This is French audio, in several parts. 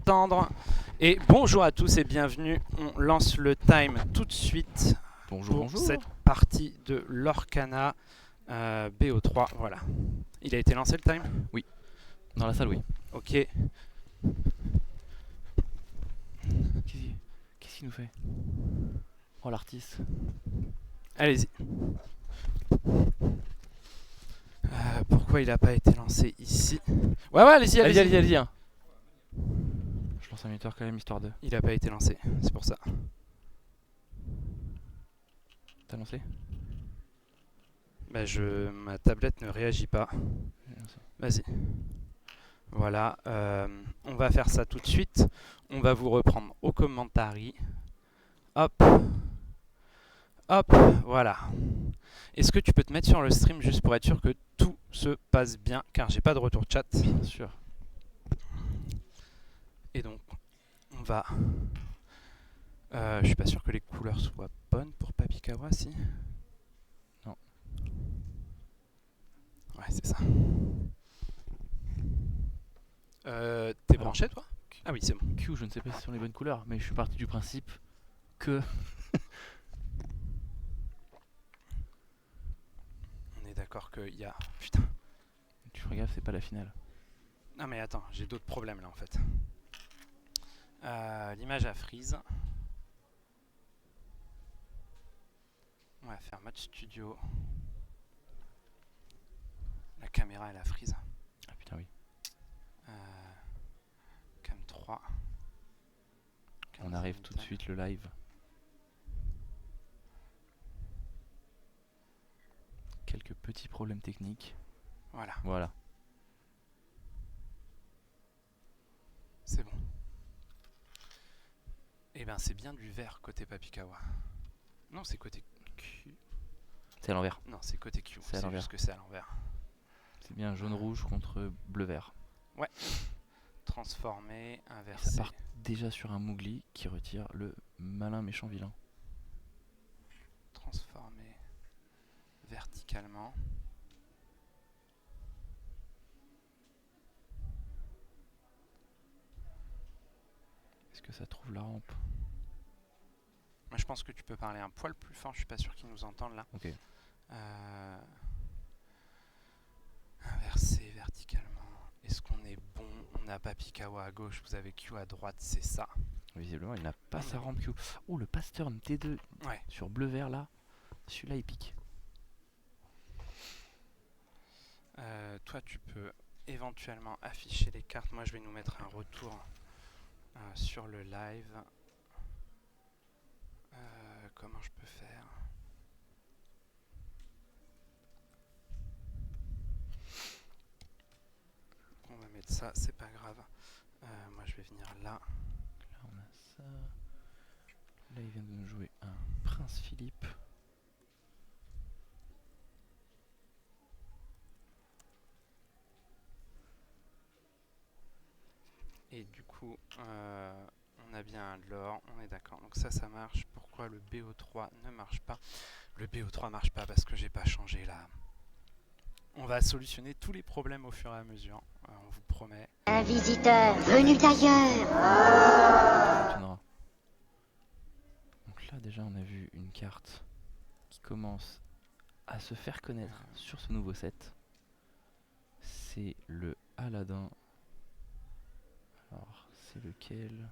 m'entendre. Et bonjour à tous et bienvenue. On lance le time tout de suite Bonjour, pour bonjour. cette partie de Lorcana BO3. Voilà. Il a été lancé le time? Oui, dans la salle, oui. Ok. Qu'est-ce qu'il nous fait? Oh, l'artiste. Allez-y. Pourquoi il n'a pas été lancé ici? Ouais, allez-y, allez-y. Allez-y. Hein. Je lance un minuteur quand même, histoire de... Il n'a pas été lancé, c'est pour ça. T'as lancé? Bah, ma tablette ne réagit pas. Vas-y. Voilà, on va faire ça tout de suite. On va vous reprendre au commentary. Hop. Hop, voilà. Est-ce que tu peux te mettre sur le stream juste pour être sûr que tout se passe bien, car j'ai pas de retour chat. Bien sûr. Et donc, on va... je suis pas sûr que les couleurs soient bonnes pour Papikawa, si. Non. Ouais, c'est ça. T'es Alors, branché, toi? Ah oui, c'est bon. Q, je ne sais pas si ce sont les bonnes couleurs, mais je suis parti du principe que... On est d'accord qu'il y a... Putain. Tu feras gaffe, c'est pas la finale. Non mais attends, j'ai d'autres problèmes là en fait. L'image a freeze. On va faire mode studio. La caméra elle a freeze. Ah putain, oui. Cam 3. On arrive tout de suite, le live. Quelques petits problèmes techniques. Voilà. C'est bon. Et ben c'est bien du vert côté Papikawa. Non, c'est côté Q. C'est à l'envers. Non, c'est côté Q. C'est à l'envers. Juste que c'est à l'envers. C'est bien jaune-rouge contre bleu-vert. Ouais. Transformé, inversé. Ça part déjà sur un Mowgli qui retire le malin méchant vilain. Transformé verticalement. Est-ce que ça trouve la rampe? Moi je pense que tu peux parler un poil plus fort, je suis pas sûr qu'ils nous entendent là. Ok. Inversé verticalement. Est-ce qu'on est bon? On a Papikawa à gauche, vous avez Q à droite, c'est ça. Visiblement, il n'a pas sa rampe Q. Oh, le Pasteur T2 ouais. Sur bleu-vert là. Celui-là, il pique. Toi, tu peux éventuellement afficher les cartes. Moi, je vais nous mettre un retour sur le live. Comment je peux faire? On va mettre ça, c'est pas grave. Moi, je vais venir là. Là, on a ça. Là, il vient de nous jouer un Prince Philippe. Et du coup, on a bien de l'or, on est d'accord. Donc ça marche. Pourquoi le BO3 ne marche pas? Le BO3 marche pas parce que j'ai pas changé là. On va solutionner tous les problèmes au fur et à mesure, on vous promet. Un visiteur venu d'ailleurs. Donc là déjà on a vu une carte qui commence à se faire connaître sur ce nouveau set. C'est le Aladdin. Alors c'est lequel?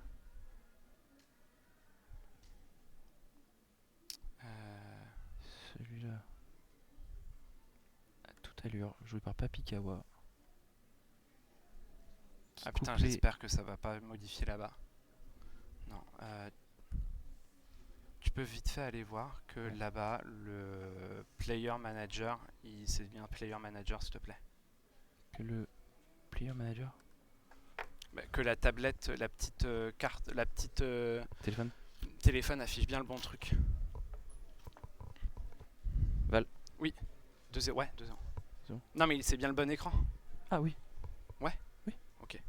Celui-là. À toute allure, joué par Papikawa. Ah putain, j'espère que ça va pas modifier là-bas. Non. Tu peux vite fait aller voir que là-bas, le player manager, c'est bien player manager s'il te plaît. Que le player manager? Bah, que la tablette, la petite carte, la petite téléphone affiche bien le bon truc. Val. Oui. 2-0. Ouais, 2-0. Non mais c'est bien le bon écran. Ah oui. Ouais. Oui. Ok.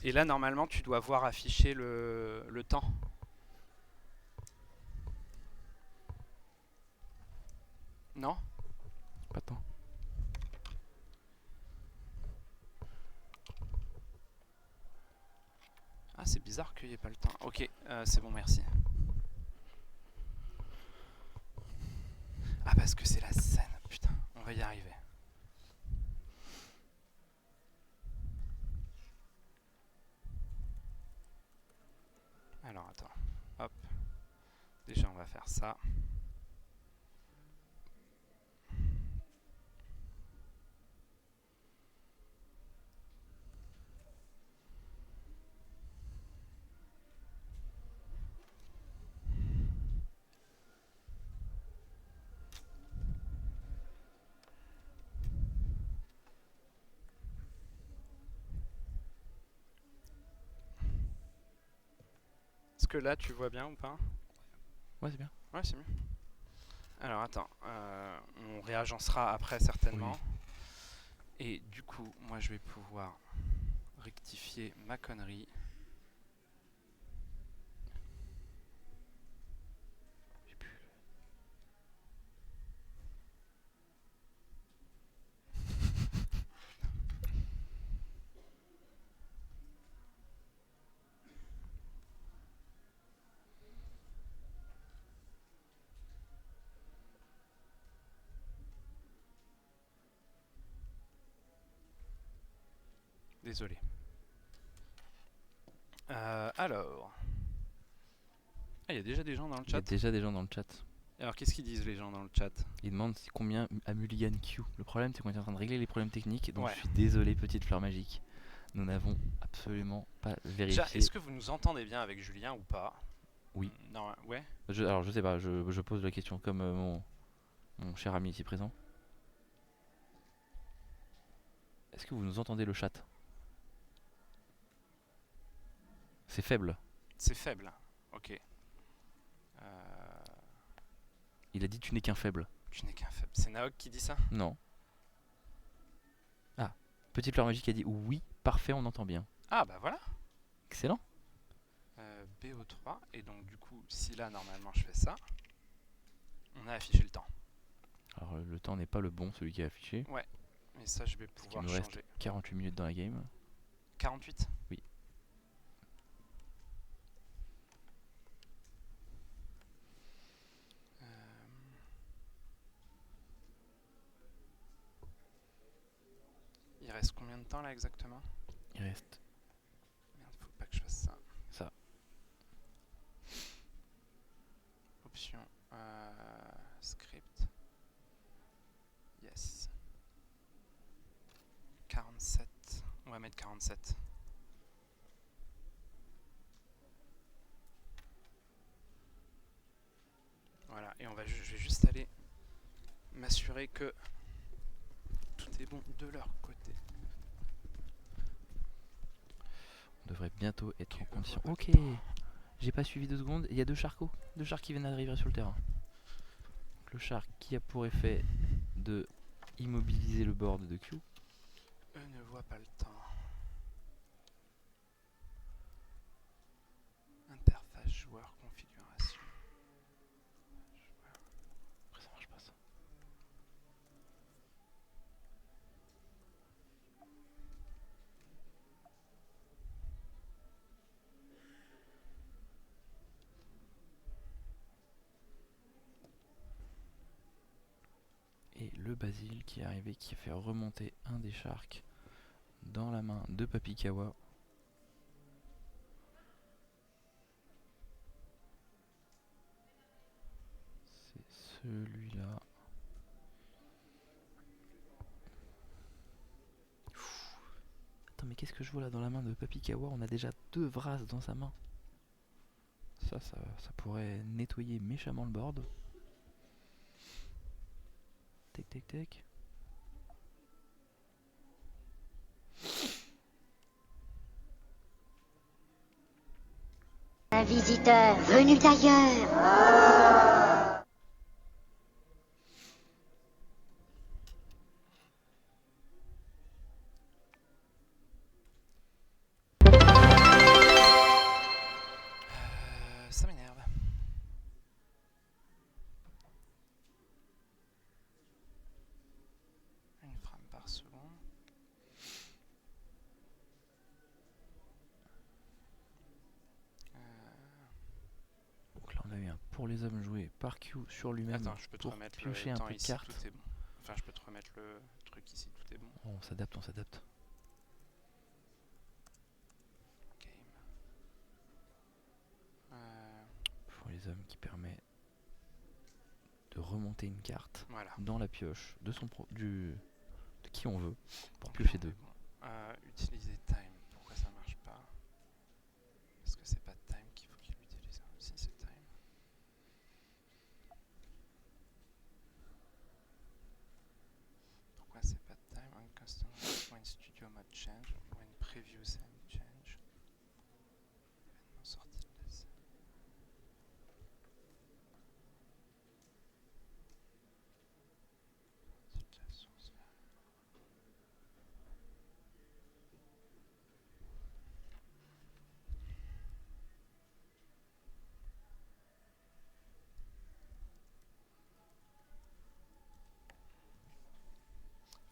Et là normalement tu dois voir afficher le temps. Non? Pas de temps. Ah, c'est bizarre qu'il n'y ait pas le temps. Ok, c'est bon, merci. Ah, parce que c'est la scène. Putain, on va y arriver. Alors, attends. Hop. Déjà, on va faire ça. Est-ce que là, tu vois bien ou pas? Ouais, c'est bien. Ouais, c'est mieux. Alors, attends. On réagencera après, certainement. Oui. Et du coup, moi, je vais pouvoir rectifier ma connerie. J'ai plus. Désolé. Alors. Ah, il y a déjà des gens dans le Il y a chat. déjà des gens dans le chat. Alors, qu'est-ce qu'ils disent les gens dans le chat? Ils demandent combien a Mulligan Q. Le problème, c'est qu'on est en train de régler les problèmes techniques, donc Ouais. je suis désolé, petite fleur magique. Nous n'avons absolument pas Déjà, vérifié. est-ce que vous nous entendez bien avec Julien ou pas? Oui. Non, ouais. Alors, je sais pas, je pose la question comme mon cher ami ici présent. Est-ce que vous nous entendez le chat? C'est faible. C'est faible. Ok. Il a dit tu n'es qu'un faible. Tu n'es qu'un faible. C'est Naok qui dit ça? Non. Ah, petite fleur magique a dit oui, parfait, on entend bien. Ah, bah voilà. Excellent. BO3. Et donc, du coup, si là, normalement, je fais ça, on a affiché le temps. Alors le temps n'est pas le bon, celui qui est affiché. Ouais. Et ça, je vais Parce qu'il pouvoir nous changer. reste 48 minutes dans la game. 48? Oui. Il reste combien de temps là exactement? Il reste Merde, faut pas que je fasse ça. ça. Option script. Yes. 47. On va mettre 47. Voilà, et je vais juste aller m'assurer que tout est bon de leur côté. On devrait bientôt être en condition. voit pas Ok. le temps. J'ai pas suivi 2 secondes. Il y a 2 charcots. 2 sharks qui viennent d'arriver sur le terrain. Donc, le shark qui a pour effet de immobiliser le board de Q. Eux ne voient pas le temps. Interface joueur configuration. Après ça marche pas ça. Et le Basile qui est arrivé, qui a fait remonter un des sharks dans la main de Papikawa. C'est celui-là. Attends, mais qu'est-ce que je vois là dans la main de Papikawa? On a déjà 2 Vras dans sa main. Ça pourrait nettoyer méchamment le board. Tac tac tac. Un visiteur venu d'ailleurs. Ça m'énerve. Une frame par seconde. vient pour les hommes jouer par Q sur lui-même. Attends, je peux te pour remettre piocher le un temps peu de ici, cartes. tout est bon. Enfin, je peux te remettre le truc ici, tout est bon. On s'adapte, on s'adapte. Game. Pour les hommes qui permet de remonter une carte Voilà. dans la pioche de qui on veut pour Donc piocher là, on 2. est bon. Utiliser time. Pourquoi ça marche pas? Parce que c'est pas time qu'il faut qu'il utilise. Si, c'est time. Pourquoi c'est pas time? When customer when studio mode change, when preview scene change. Événement sorti de la scène. Sortie de la source.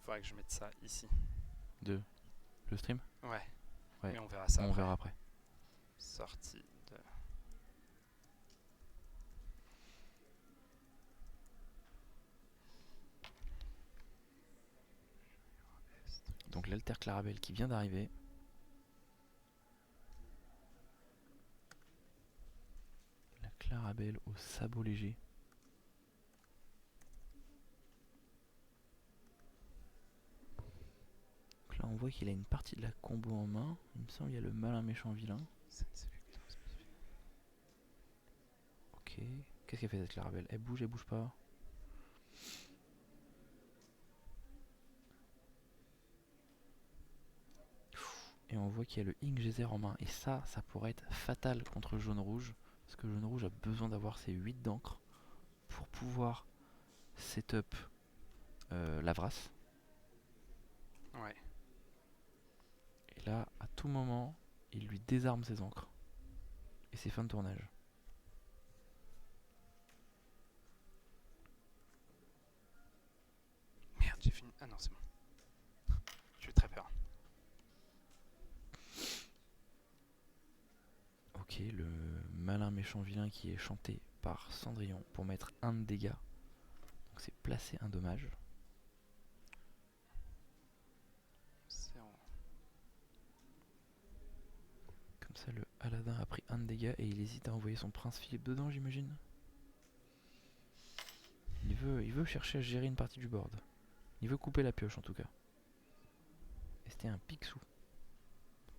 Faudrait que je mette ça ici. Le stream. Ouais. Ouais. Mais on verra ça. On verra après. Sortie de. Donc l'Alter Clarabelle qui vient d'arriver. La Clarabelle au sabot léger. Donc là on voit qu'il a une partie de la combo en main. Il me semble qu'il y a le malin méchant vilain. Ok. Qu'est-ce qu'elle fait cette Clarabelle? Elle bouge pas? Et on voit qu'il y a le Ink Geyser en main. Et ça pourrait être fatal contre jaune-rouge. Parce que jaune-rouge a besoin d'avoir ses 8 d'encre pour pouvoir setup Lavras. Ouais. Et là, à tout moment, il lui désarme ses encres. Et ses fins de tournage. Merde, j'ai fini. Ah non, c'est bon. J'ai très peur. Ok, le malin méchant vilain qui est chanté par Cendrillon pour mettre 1 de dégâts. Donc c'est placer un dommage. C'est en... Comme ça, le Aladdin a pris 1 de dégâts et il hésite à envoyer son prince Philippe dedans, j'imagine. Il veut chercher à gérer une partie du board. Il veut couper la pioche en tout cas. Et c'était un pic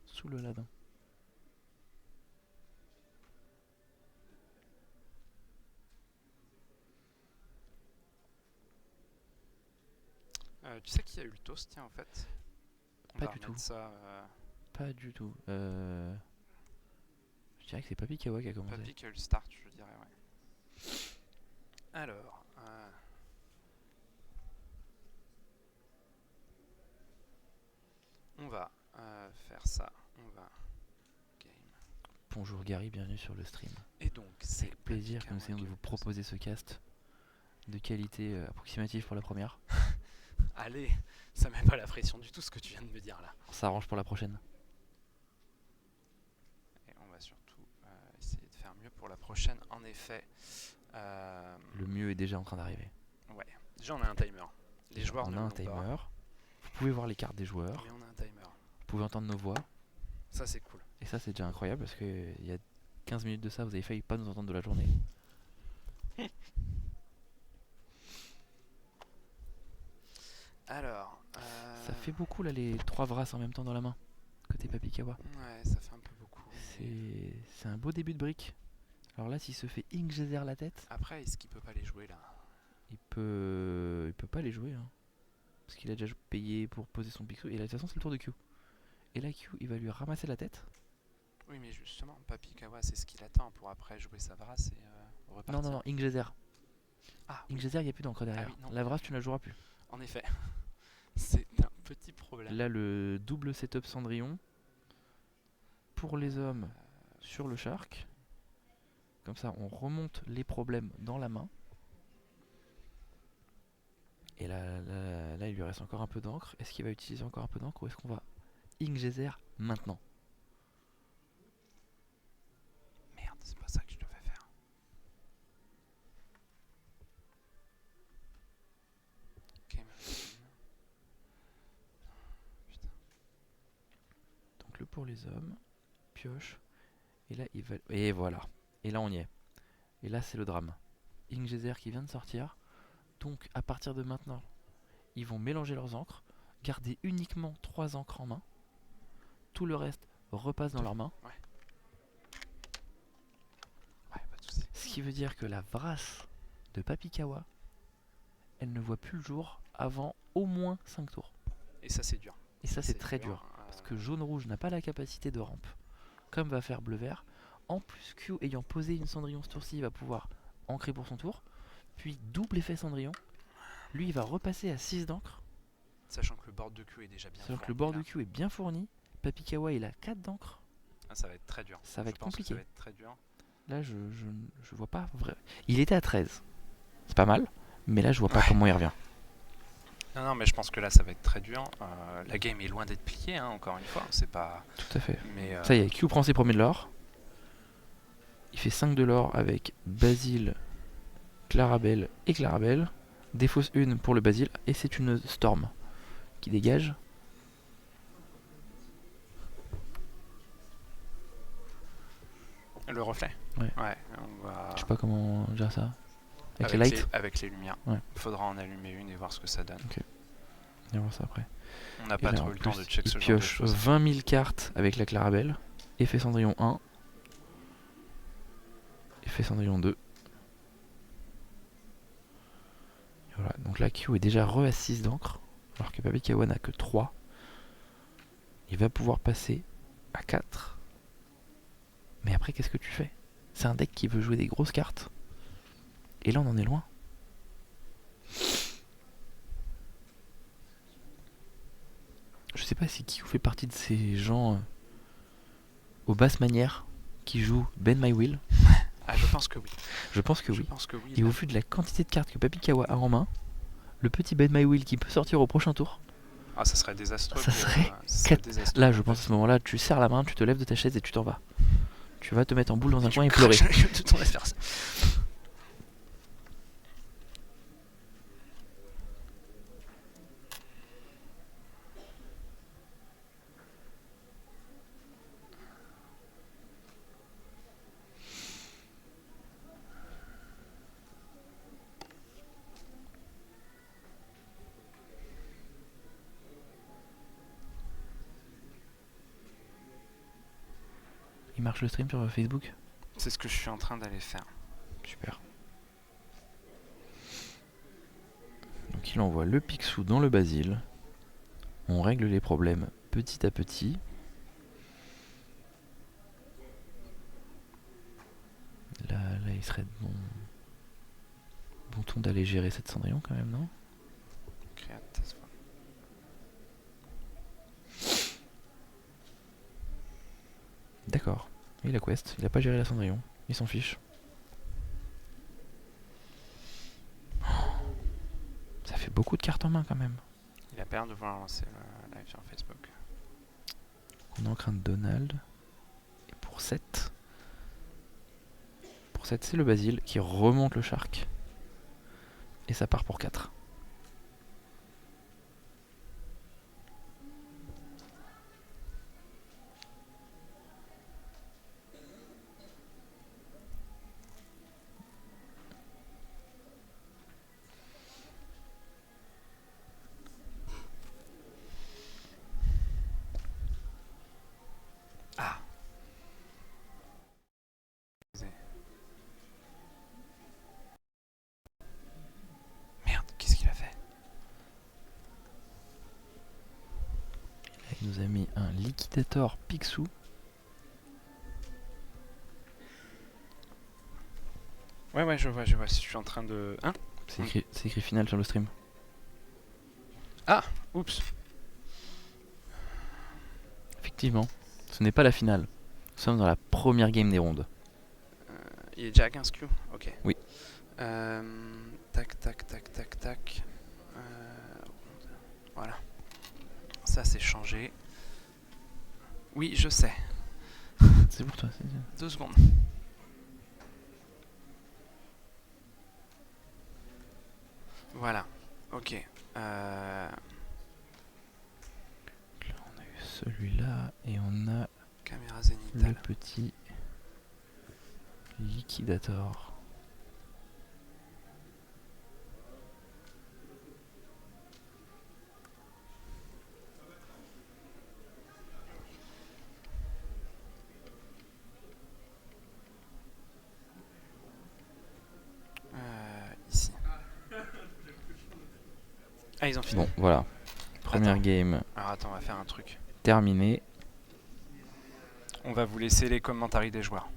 sous le Aladdin. Tu sais qui a eu le toast, tiens, en fait? On Pas va du remettre tout. Ça, Pas du tout. Je dirais que c'est Papi Kawa qui a commencé. Papy qui a eu le start, je dirais, ouais. Alors... on va faire ça. On va... Game. Bonjour Gary, bienvenue sur le stream. Et donc, c'est Avec plaisir que nous essayons de vous proposer ce cast de qualité approximative pour la première. Allez, ça met pas la pression du tout ce que tu viens de me dire là. On s'arrange pour la prochaine. Et on va surtout essayer de faire mieux pour la prochaine. En effet, Le mieux est déjà en train d'arriver. ouais. Déjà, on a un timer. Les joueurs on ne a un l'ont timer. pas, Vous pouvez voir les cartes des joueurs. mais on a un timer. Vous pouvez entendre nos voix. Ça, c'est cool. Et ça, c'est déjà incroyable parce que il y a 15 minutes de ça, vous avez failli pas nous entendre de la journée. Alors... Ça fait beaucoup là les 3 Vras en même temps dans la main. Côté Papi Kawa. Ouais, ça fait un peu beaucoup. C'est un beau début de brique. Alors là, s'il se fait Ink Geyser la tête, Après, est-ce qu'il peut pas les jouer là? il peut pas les jouer. Hein. Parce qu'il a déjà payé pour poser son pixel. Et là, de toute façon, c'est le tour de Q. Et là, Q, il va lui ramasser la tête. Oui, mais justement, Papy Kawa, c'est ce qu'il attend pour après jouer sa Vras et repartir. Non, Ink Geyser. Ah, Ink Geyser, il n'y a plus d'encre derrière. oui, non. La Vras, tu ne la joueras plus. en effet. C'est un petit problème. Là, le double setup Cendrillon. Pour les hommes, sur le Shark. Comme ça, on remonte les problèmes dans la main. Et là, il lui reste encore un peu d'encre. Est-ce qu'il va utiliser encore un peu d'encre ou est-ce qu'on va Ink Geyser maintenant? Merde, c'est pas ça que je devais faire. pour les hommes. Pioche. Et là, il va... Et voilà. Et là, on y est. Et là, c'est le drame. Ingézer qui vient de sortir. Donc, à partir de maintenant, ils vont mélanger leurs encres, garder uniquement 3 encres en main. Tout le reste repasse dans leurs mains. Ouais. Ouais, pas de soucis. Ce qui veut dire que la Vrasse de Papikawa, elle ne voit plus le jour avant au moins 5 tours. Et ça, c'est dur. Et ça, c'est très dur. Parce que jaune-rouge n'a pas la capacité de rampe, comme va faire bleu-vert. En plus, Q ayant posé une Cendrillon ce tour-ci, il va pouvoir ancrer pour son tour. Puis double effet Cendrillon. Lui, il va repasser à 6 d'encre. Sachant que le board de Q est déjà bien Sachant fourni, que le board là. de Q est bien fourni. Papikawa, il a 4 d'encre. Ah, ça va être très dur. Ça va être compliqué. Ça va être très dur. Là, je vois pas vrai. Il était à 13. C'est pas mal. Mais là, je vois pas comment il revient. Non, mais je pense que là, ça va être très dur. La game est loin d'être pliée, hein, encore une fois. C'est pas... Tout à fait. Mais, Ça y est, Q prend ses premiers de l'or. Il fait 5 de l'or avec Basile, Clarabelle et Clarabelle. Défausse une pour le Basile. Et c'est une Storm qui dégage. Le reflet. Ouais. On va... Je sais pas comment on gère ça. Avec les lights. Avec les lumières. Ouais. Il faudra en allumer une et voir ce que ça donne. On va voir ça après. On n'a Et pas là, trop en eu le temps plus, de check il ce genre de pioche choses. 20 000 cartes avec la Clarabelle. Effet Cendrillon 1. Effet Cendrillon 2. Et voilà, donc là Q est déjà re à 6 d'encre. Alors que Papikawa n'a que 3. Il va pouvoir passer à 4. Mais après, qu'est-ce que tu fais? C'est un deck qui veut jouer des grosses cartes. Et là, on en est loin. Je sais pas si Q fait partie de ces gens aux basses manières qui jouent Bend My Will. Ah, je pense que oui. Je pense que Je oui. pense que oui. Et au vu de la quantité de cartes que Papikawa a en main, le petit Bend My Will qui peut sortir au prochain tour, Ah, ça serait désastreux. Ça serait désastreux. là je pense à ce moment-là, tu serres la main, tu te lèves de ta chaise et tu t'en vas. Tu vas te mettre en boule dans un Tu coin et pleurer. craches la gueule de ton adversaire. Il marche le stream sur Facebook? C'est ce que je suis en train d'aller faire. Super. Donc il envoie le Picsou dans le Basile. On règle les problèmes petit à petit. Là il serait bon ton d'aller gérer cette Cendrillon quand même, non? D'accord. Il a quest, il a pas géré la Cendrillon. Il s'en fiche. Ça fait beaucoup de cartes en main quand même. Il a peur de vouloir lancer le live sur Facebook. On encre un Donald. Et pour 7. Pour 7, c'est le Basile qui remonte le Shark. Et ça part pour 4. Ah. Merde, qu'est-ce qu'il a fait? Il nous a mis un Liquidator Picsou. Ouais, je vois. Je suis en train de... Hein? C'est écrit final sur le stream. Ah, oups. Effectivement, ce n'est pas la finale. Nous sommes dans la première game des rondes. Il est déjà à 15 Q? Ok. Oui. Tac. Voilà. Ça, c'est changé. Oui, je sais. C'est pour toi. 2 secondes. Voilà. Ok. Là, on a eu celui-là et on a Zénithal. Le petit liquidator. Ici. Ah, ils ont fini. Bon, voilà. Première game Alors attends, on va faire un truc. terminée. On va vous laisser les commentaires des joueurs.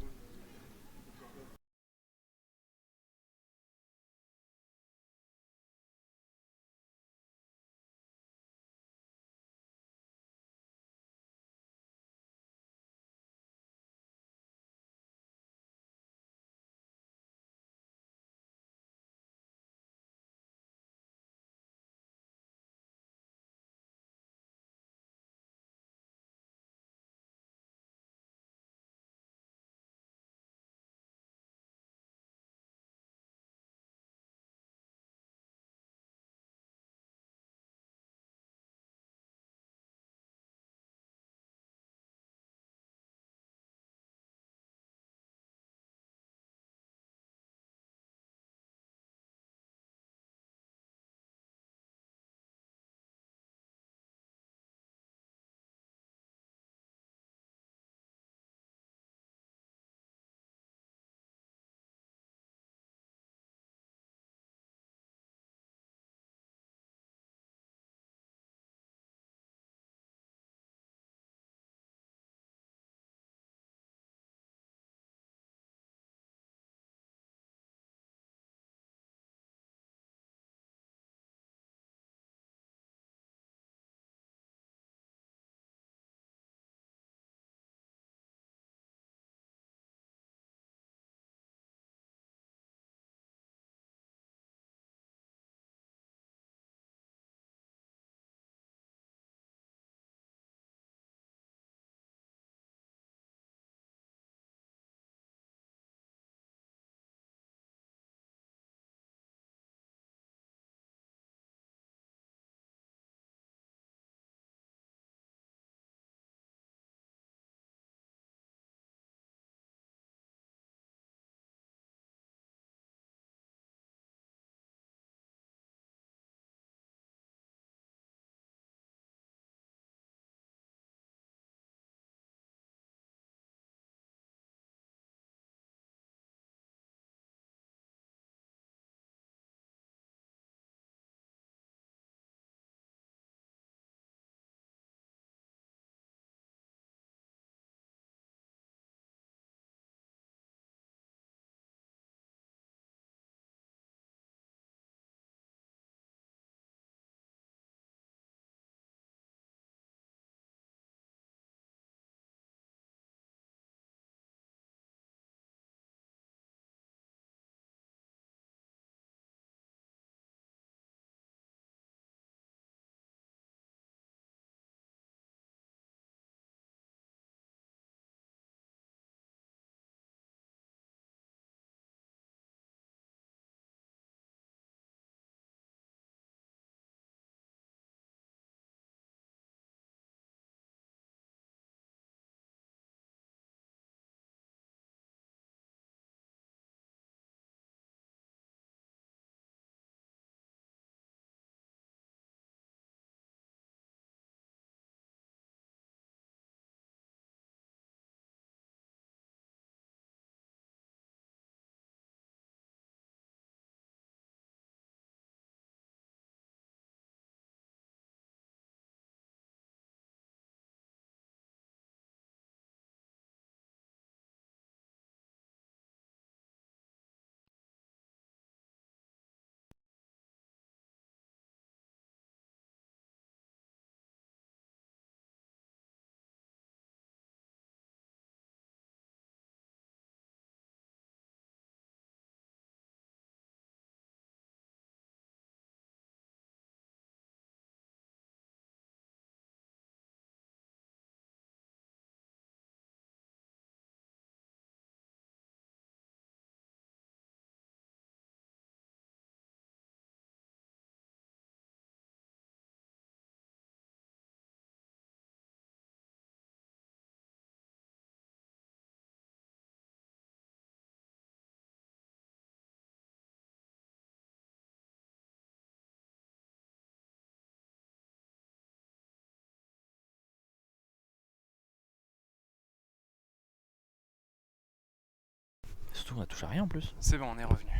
surtout on a touché à rien en plus. C'est bon, on est revenu.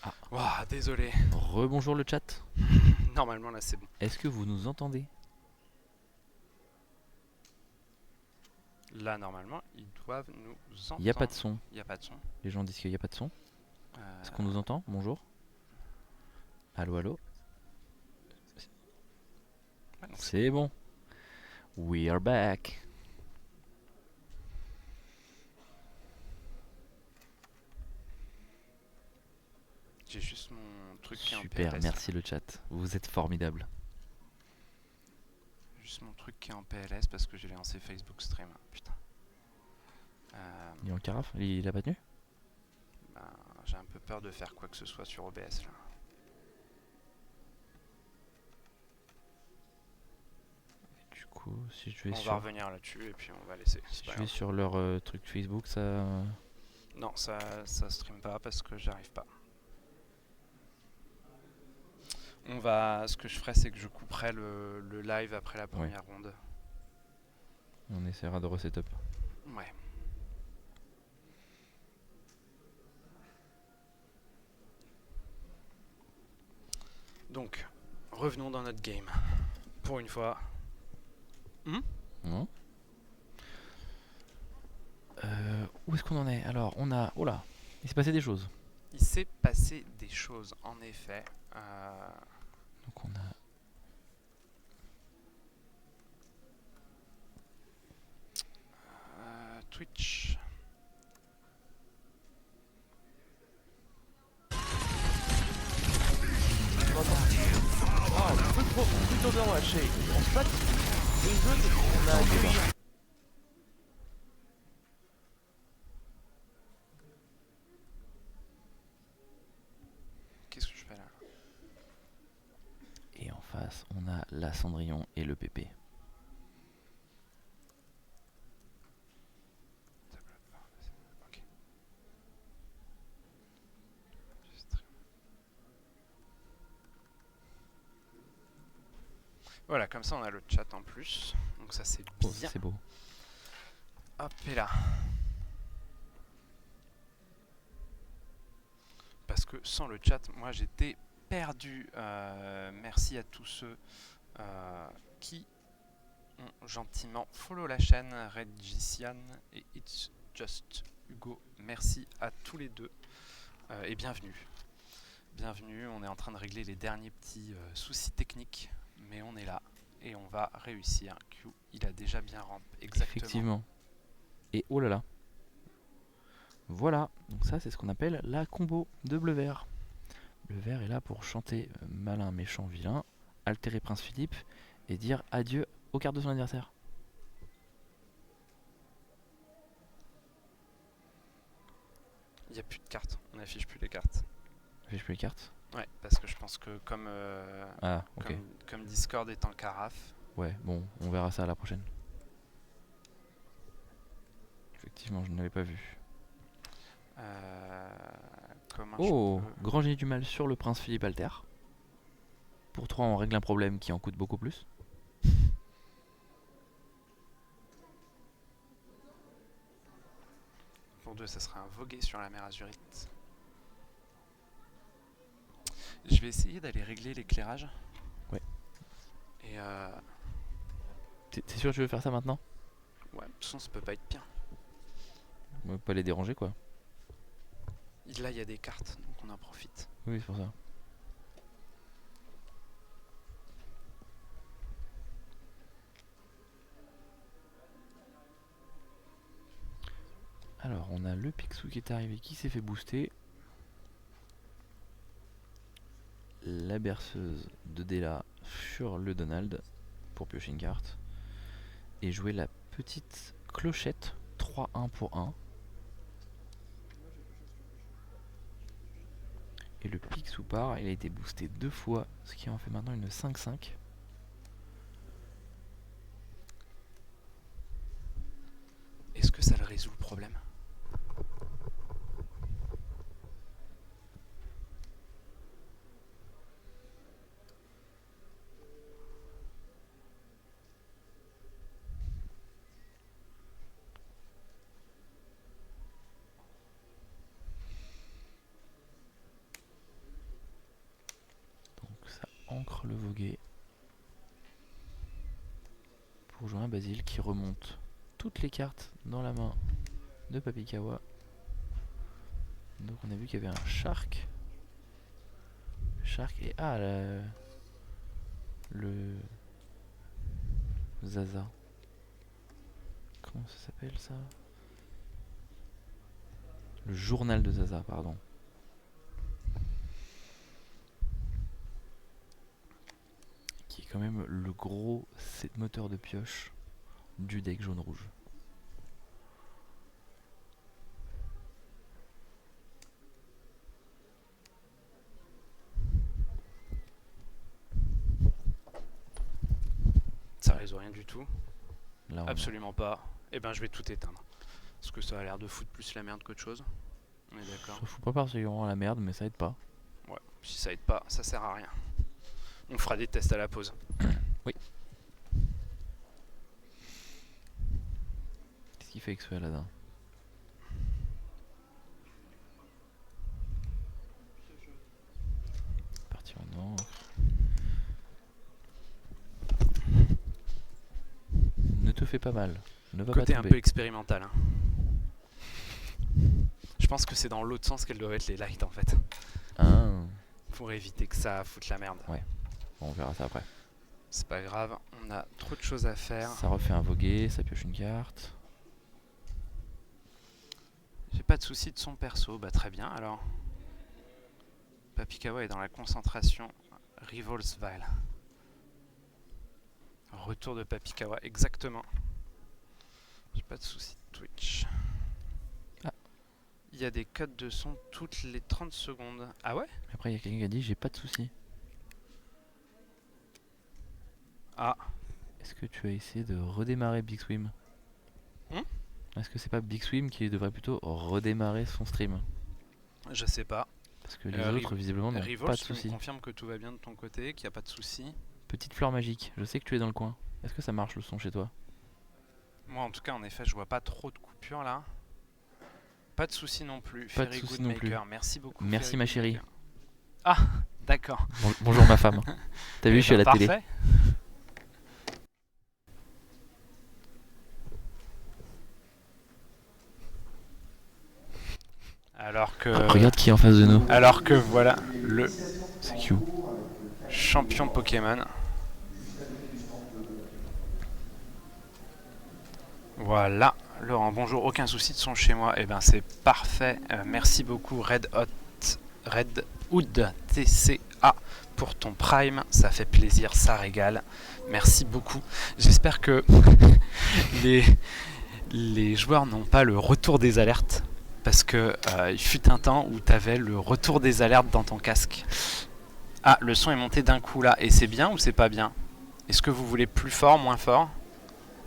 Ah. Ouah, désolé. Rebonjour le chat. Normalement, là, c'est bon. Est-ce que vous nous entendez? Là, normalement, ils doivent nous entendre. Il n'y a pas de son. Il n'y a pas de son. Les gens disent qu'il n'y a pas de son. Est-ce qu'on nous entend? Bonjour. Allô, allô. Ouais, donc C'est bon. We are back. j'ai juste mon truc qui est en Super, PLS. merci le chat. Vous êtes formidable. Juste mon truc qui est en PLS parce que j'ai lancé Facebook Stream. Putain. Il est en carafe? Il a pas tenu? Ben, j'ai un peu peur de faire quoi que ce soit sur OBS là. Du coup, si je vais On va sur, revenir là-dessus et puis on va laisser. si C'est pas je vais grave. sur leur truc Facebook, ça... Non, ça stream pas parce que j'arrive pas. Ce que je ferai, c'est que je couperai le live après la première ronde. On essaiera de resetup. Ouais. Donc, revenons dans notre game. Pour une fois. Non. Où est-ce qu'on en est? Alors, on a... Oh là, il s'est passé des choses. Il s'est passé des choses, en effet. Donc on a... Twitch. Plutôt d'Overwatch, je pense pas que les jeux qu'on a accueillis. Qu'est-ce que je fais là? Et en face, on a la Cendrillon et le PP. Ok. Voilà, comme ça on a le chat en plus. Donc ça c'est Oh, bien. c'est beau. Hop et là. Parce que sans le chat, moi j'étais perdu. Merci à tous ceux qui ont gentiment follow la chaîne, Regician et It's Just Hugo. Merci à tous les deux et bienvenue. Bienvenue, on est en train de régler les derniers petits soucis techniques, mais on est là et on va réussir. Q, il a déjà bien ramp, exactement. Effectivement. Et oh là là. Voilà, donc ça c'est ce qu'on appelle la combo de bleu vert. Bleu vert est là pour chanter malin, méchant, vilain, altérer Prince Philippe et dire adieu aux cartes de son adversaire. Il n'y a plus de cartes, on n'affiche plus les cartes. J'ai plus les cartes. Ouais, parce que je pense que comme, Ah, ok. comme Discord est en carafe. Ouais, bon, on verra ça à la prochaine. Effectivement, je ne l'avais pas vu. Comment Oh, je peux... grand génie du mal sur le Prince Philippe Alter. Pour 3, on règle un problème qui en coûte beaucoup plus. Pour 2, ça sera un vogué sur la mer Azurite. Je vais essayer d'aller régler l'éclairage. Ouais. Et T'es sûr que tu veux faire ça maintenant? ouais, de toute façon, ça peut pas être bien. On va pas les déranger quoi. Là, il y a des cartes, donc on en profite. Oui, c'est pour ça. Alors, on a le Picsou qui est arrivé, qui s'est fait booster. La berceuse de Della sur le Donald pour piocher une carte. Et jouer la petite clochette 3-1 pour 1. Et le Picsou part, il a été boosté 2 fois, ce qui en fait maintenant une 5-5. Est-ce que ça le résout le problème? ancre le Voguet pour jouer un Basile qui remonte toutes les cartes dans la main de Papikawa. Donc on a vu qu'il y avait un Shark. Shark et le Zaza. Comment ça s'appelle ça? Le journal de Zaza, pardon. Qui est quand même le gros moteur de pioche du deck jaune-rouge. Ça résout rien du tout. Là, Absolument pas. Et ben je vais tout éteindre. Parce que ça a l'air de foutre plus la merde qu'autre chose. On est d'accord. Ça fout pas particulièrement la merde, mais ça aide pas. Ouais, si ça aide pas, ça sert à rien. On fera des tests à la pause. Oui. Qu'est-ce qu'il fait avec ce Aladdin? Parti en encre. Ne te fais pas mal. Ne va Côté pas un tomber. peu expérimental. Hein. Je pense que c'est dans l'autre sens qu'elles doivent être les lights en fait. Ah. Pour éviter que ça foute la merde. Ouais. Bon, on verra ça après. C'est pas grave, on a trop de choses à faire. Ça refait un Voguet, ça pioche une carte. J'ai pas de soucis de son perso, bah très bien alors. Papikawa est dans la concentration Revolsville. Retour de Papikawa, exactement. J'ai pas de soucis de Twitch. Ah. Il y a des codes de son toutes les 30 secondes. Ah ouais? Après, il y a quelqu'un qui a dit j'ai pas de soucis. Ah. Est-ce que tu as essayé de redémarrer Big Swim? Est-ce que c'est pas Big Swim qui devrait plutôt redémarrer son stream? Je sais pas. Parce que les autres, visiblement, n'ont pas de Revolts, tu soucis. me confirmes que tout va bien de ton côté, qu'il n'y a pas de soucis. Petite fleur magique, je sais que tu es dans le coin. Est-ce que ça marche le son chez toi? Moi en tout cas en effet je vois pas trop de coupures là. Pas de soucis non plus. Pas de Fairy soucis Good non plus. Maker. Merci beaucoup. Merci Fairy ma Good chérie. Maker. Ah d'accord. Bonjour ma femme. T'as vu, Eh je suis à ben, la télé. parfait. Alors que... Regarde qui est en face de nous. Alors que voilà le C'est Q. champion Pokémon. Voilà, Laurent, bonjour, aucun souci de son chez moi. Eh ben c'est parfait. Merci beaucoup Red Hood TCA pour ton Prime. Ça fait plaisir, ça régale. Merci beaucoup. J'espère que les joueurs n'ont pas le retour des alertes. Parce que il fut un temps où tu avais le retour des alertes dans ton casque. Ah, le son est monté d'un coup là. Et c'est bien ou c'est pas bien? Est-ce que vous voulez plus fort, moins fort?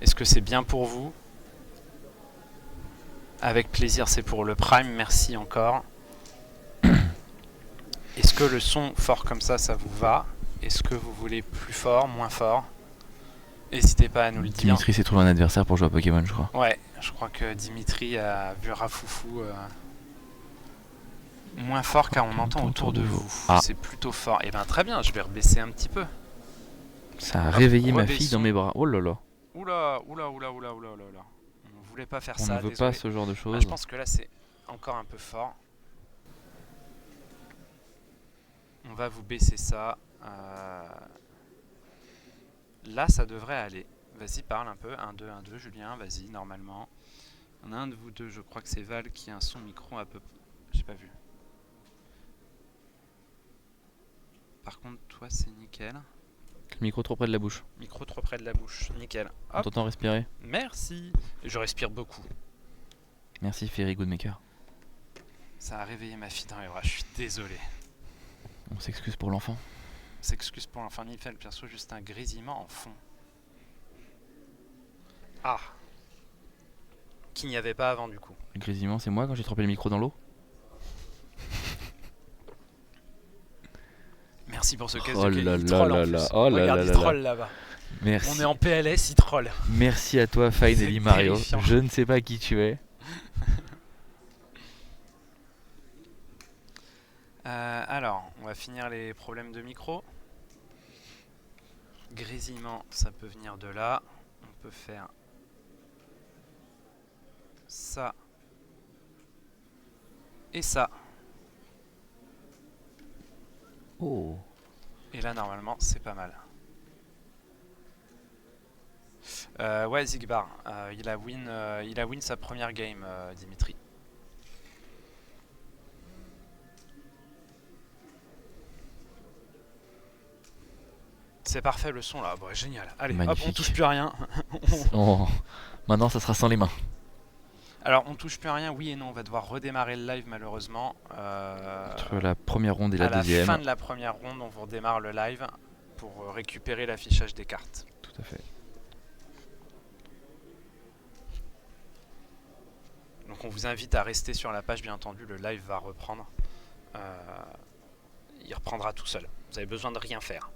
Est-ce que c'est bien pour vous? Avec plaisir, c'est pour le Prime. Merci encore. Est-ce que le son fort comme ça vous va? Est-ce que vous voulez plus fort, moins fort? N'hésitez pas à nous le dire. Dimitri s'est trouvé un adversaire pour jouer à Pokémon, je crois. Ouais, je crois que Dimitri a vu Rafoufou moins fort car on entend autour de vous. Ah. C'est plutôt fort. Et ben très bien, je vais rebaisser un petit peu. Ça a réveillé ma rebaissons. fille dans mes bras. Oh là là. Oula, oula, oula, oula, oula, oula, oula. On voulait pas faire On ça, ne veut désolé. pas ce genre de Bah, choses. je pense que là c'est encore un peu fort. On va vous baisser ça. Là ça devrait aller. Vas-y, parle un peu. 1, 2, 1, 2, Julien, vas-y, normalement. On a un de vous deux, je crois que c'est Val qui a un son micro un peu... J'ai pas vu. Par contre, toi c'est nickel. Le micro trop près de la bouche. Micro trop près de la bouche, nickel. On Hop, t'entend respirer. merci. Je respire beaucoup. Merci Fairy Goodmaker. Ça a réveillé ma fille dans les bras, je suis désolé. On s'excuse pour l'enfant. S'excuse pour l'enfant, il fait le perso, juste un grésillement en fond. Ah, qu'il n'y avait pas avant du coup. Le grésillement, c'est moi quand j'ai trempé le micro dans l'eau. Merci pour ce caisse Oh de là il là troll là en là. plus. Oh là Regarde, là il là troll là-bas. Merci. On est en PLS, il troll. Merci à toi Fine C'est Ellie Mario. terrifiant. Je ne sais pas qui tu es. Alors, on va finir les problèmes de micro. Grésillement, ça peut venir de là. On peut faire ça et ça. Oh. Et là, normalement, c'est pas mal. Ouais, Zigbar, il a win sa première game, Dimitri. C'est parfait le son là, bon, génial. Allez, hop, on Magnifique. touche plus à rien. Oh. Maintenant, ça sera sans les mains. Alors, on touche plus à rien, oui et non, on va devoir redémarrer le live malheureusement. Entre la première ronde et la à deuxième. la fin de la première ronde, on vous redémarre le live pour récupérer l'affichage des cartes. Tout à fait. Donc on vous invite à rester sur la page, bien entendu, le live va reprendre. Il reprendra tout seul, vous avez besoin de rien faire.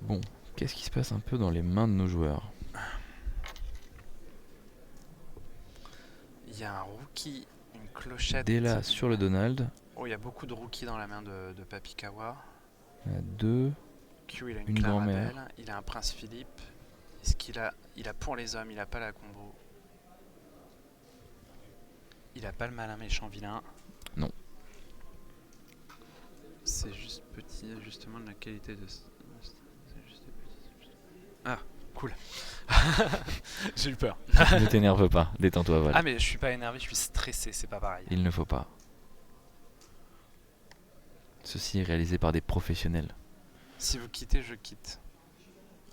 Bon, qu'est-ce qui se passe un peu dans les mains de nos joueurs? Il y a un rookie, une clochette. Dès là, sur le Donald, Oh, il y a beaucoup de rookies dans la main de Papikawa. il y a deux. Q, il a Une une grand-mère. Clarabelle, il a un Prince Philippe. Est-ce qu'il a... Il a pour les hommes, il a pas la combo. Il a pas le malin méchant vilain. Non. C'est juste petit ajustement de la qualité de... C'est juste petit. Ah, cool. J'ai eu peur. Ne t'énerve pas, détends-toi, Val. Ah mais je suis pas énervé, je suis stressé, c'est pas pareil. Il ne faut pas. Ceci est réalisé par des professionnels. Si vous quittez, je quitte.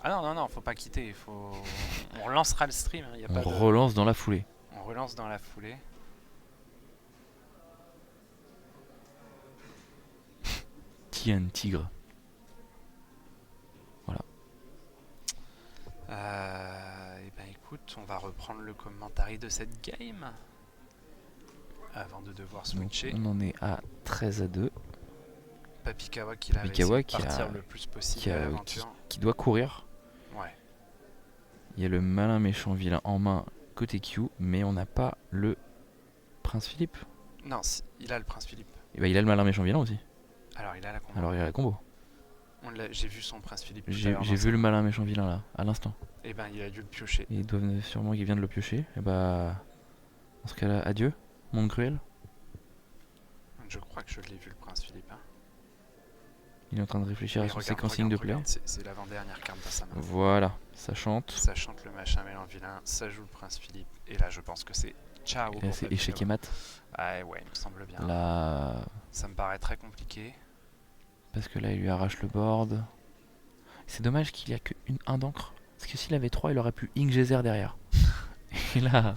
Ah non, faut pas quitter, il faut... On relancera le stream, hein, y a On pas de... relance dans la foulée. On relance dans la foulée. Qui a un tigre? Et ben écoute, on va reprendre le commentary de cette game. Avant de devoir Donc, switcher. on en est à 13-2. Papikawa qui l'a Papikawa réussi à partir le plus possible à l'aventure. Qui doit courir. Ouais. Il y a le malin méchant vilain en main côté Q, mais on n'a pas le Prince Philippe. Non, il a le Prince Philippe. Et bah, il a le malin méchant vilain aussi. Alors il a la combo. Alors il a la combo. J'ai vu son Prince Philippe. J'ai vu le malin méchant vilain là, à l'instant. Et ben il a dû le piocher. Et ils doivent sûrement qu'il vient de le piocher. Et bah, dans ce cas-là, adieu, monde cruel. Je crois que je l'ai vu le Prince Philippe. Hein. Il est en train de réfléchir à Mais son regarde, séquencing de play. regarde, c'est l'avant-dernière carte dans sa main. Voilà, ça chante. Ça chante le machin mélange vilain, ça joue le Prince Philippe. Et là je pense que c'est ciao. Et là, c'est échec et mat. Ah ouais, il me semble bien. Là, Ça me paraît très compliqué. parce que là, il lui arrache le board. C'est dommage qu'il n'y a que un d'encre. Parce que s'il avait 3, il aurait pu Ink Geyser derrière. Et là,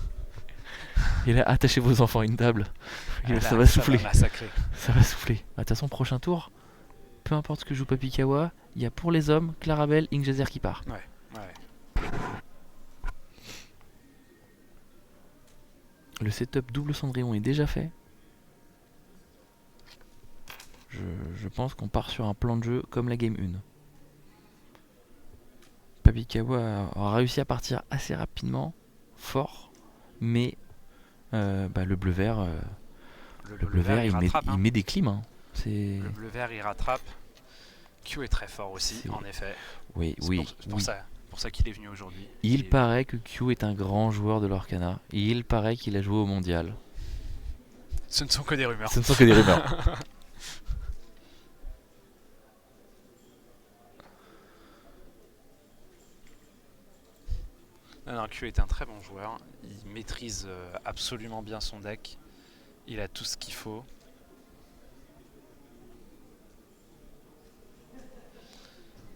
attachez vos enfants à une table. Et là, ça va souffler. Ça va souffler. De toute façon, prochain tour, peu importe ce que joue Papikawa, il y a pour les hommes Clarabelle, Ink Geyser qui part. Ouais. Le setup double Cendrillon est déjà fait. Je pense qu'on part sur un plan de jeu comme la game 1. Papikawa a réussi à partir assez rapidement, fort, mais le bleu-vert il met des clims. Hein. Le bleu-vert il rattrape. Q est très fort aussi, en effet. Oui. C'est pour ça qu'il est venu aujourd'hui. Il paraît que Q est un grand joueur de l'Orcana. Et il paraît qu'il a joué au mondial. Ce ne sont que des rumeurs. Ce ne sont que des rumeurs. Non, Q est un très bon joueur. Il maîtrise absolument bien son deck. Il a tout ce qu'il faut.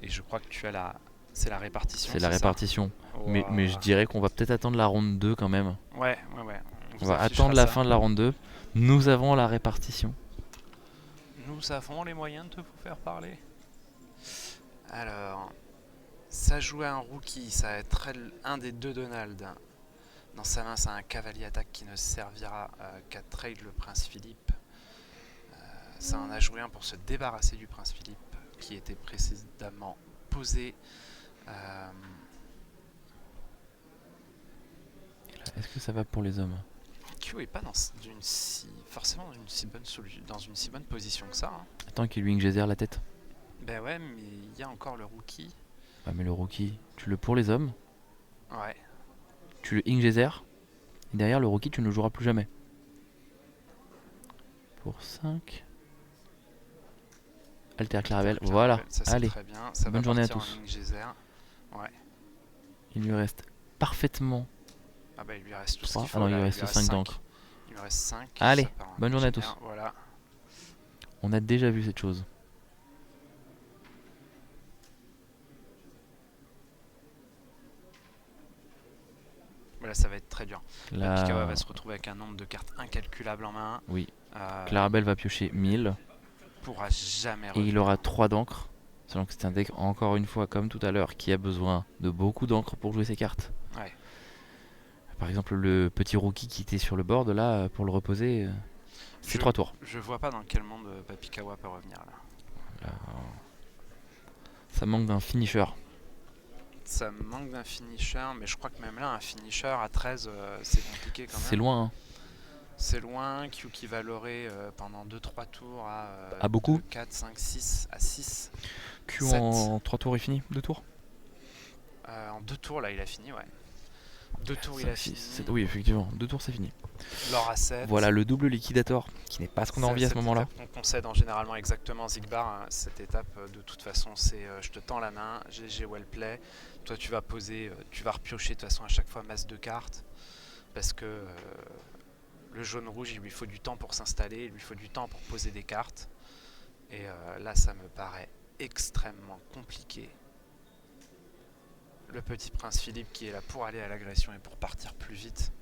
Et je crois que tu as c'est la répartition. C'est la répartition. Mais je dirais qu'on va peut-être attendre la ronde 2 quand même. Ouais. On va attendre la fin de la ronde 2. Nous avons la répartition. Nous avons les moyens de vous faire parler. Alors, ça joue à un rookie, ça va être un des deux Donald. Dans sa main, c'est un cavalier attaque qui ne servira qu'à trade le Prince Philippe. Ça en a joué un pour se débarrasser du Prince Philippe qui était précédemment posé. Est-ce que ça va pour les hommes? Q est pas forcément dans une si bonne position que ça. Hein. Attends qu'il lui Ink Geyser la tête. Ben ouais, mais il y a encore le rookie. Ah, mais le rookie, tu le pour les hommes, Ouais. tu le Ingézer, et derrière le rookie, tu ne le joueras plus jamais. Pour 5. Alter Clarabelle, voilà. Ça, c'est Allez, très bien. Ça bonne va journée à partir tous. en Ingéser. Ouais. Il lui reste parfaitement Ah bah il lui reste tout ce 3. qu'il faut. Ah non, il là. lui reste 5 cinq. d'encre. Il lui reste 5. Allez, bonne journée à tous. Voilà. On a déjà vu cette chose. Voilà, ça va être très dur. Là, Pikawa va se retrouver avec un nombre de cartes incalculable en main. oui, Euh, Clarabelle va piocher 1000. pourra jamais Et il revenir. aura 3 d'encre. Sachant que c'est un deck, encore une fois, comme tout à l'heure, qui a besoin de beaucoup d'encre pour jouer ses cartes. Ouais. Par exemple, le petit rookie qui était sur le board, là, pour le reposer, c'est Je- 3 tours. Je vois pas dans quel monde Pikawa peut revenir là. Là, ça manque d'un finisher. Ça me manque d'un finisher, mais je crois que même là, un finisher à 13, c'est compliqué quand même. C'est loin, hein. C'est loin, Q qui va leurrer pendant 2-3 tours À beaucoup 2, 4, 5, 6, à 6. Q 7. en 3 tours est fini 2 tours En 2 tours, là, il a fini, ouais. 2 tours, il 5, a 6, fini. 7. Oui, effectivement, 2 tours c'est fini. L'or à 7. Voilà le double liquidator, qui n'est pas ce qu'on a envie à ce moment-là. On concède en généralement exactement Zigbar. Hein. Cette étape, de toute façon, c'est je te tends la main, GG well play. Toi, tu vas poser, tu vas repiocher de toute façon à chaque fois masse de cartes. Parce que le jaune-rouge, il lui faut du temps pour s'installer, il lui faut du temps pour poser des cartes. Et là, ça me paraît extrêmement compliqué. Le petit prince Philippe qui est là pour aller à l'agression et pour partir plus vite.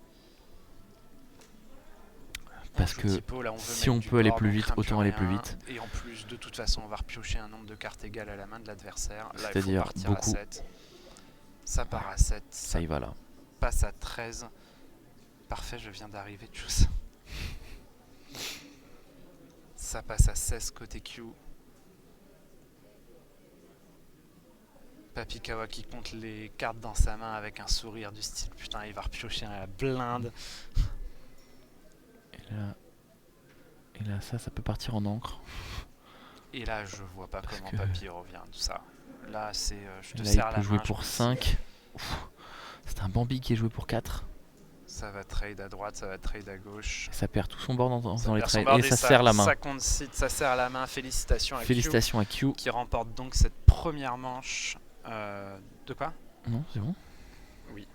Parce joue que typo, là, on veut si mettre on du peut aller board, plus on vite, craint plus autant aller plus rien. vite. Et en plus, de toute façon, on va repiocher un nombre de cartes égal à la main de l'adversaire. Là, il faut C'est-à-dire partir beaucoup. à 7. Ça part à 7. Ça y va là. Passe à 13. Parfait, je viens d'arriver de chose. Ça passe à 16 côté Q. Pikawa qui compte les cartes dans sa main avec un sourire du style putain, il va repiocher à la blinde. Et là, ça peut partir en encre. Et là, je vois pas Parce comment que- Papy revient tout ça. Là, c'est je te Là, serre il la peut jouer main, je pour me dis, 5. C'est un Bambi qui est joué pour 4. Ça va trade à droite, ça va trade à gauche. Ça perd tout son board dans Ça les perd son trades. board Et ça serre la main. Ça concede, ça serre la main. Félicitations à Q Félicitations à Q. qui remporte donc cette première manche. De quoi? Non, c'est bon. Oui.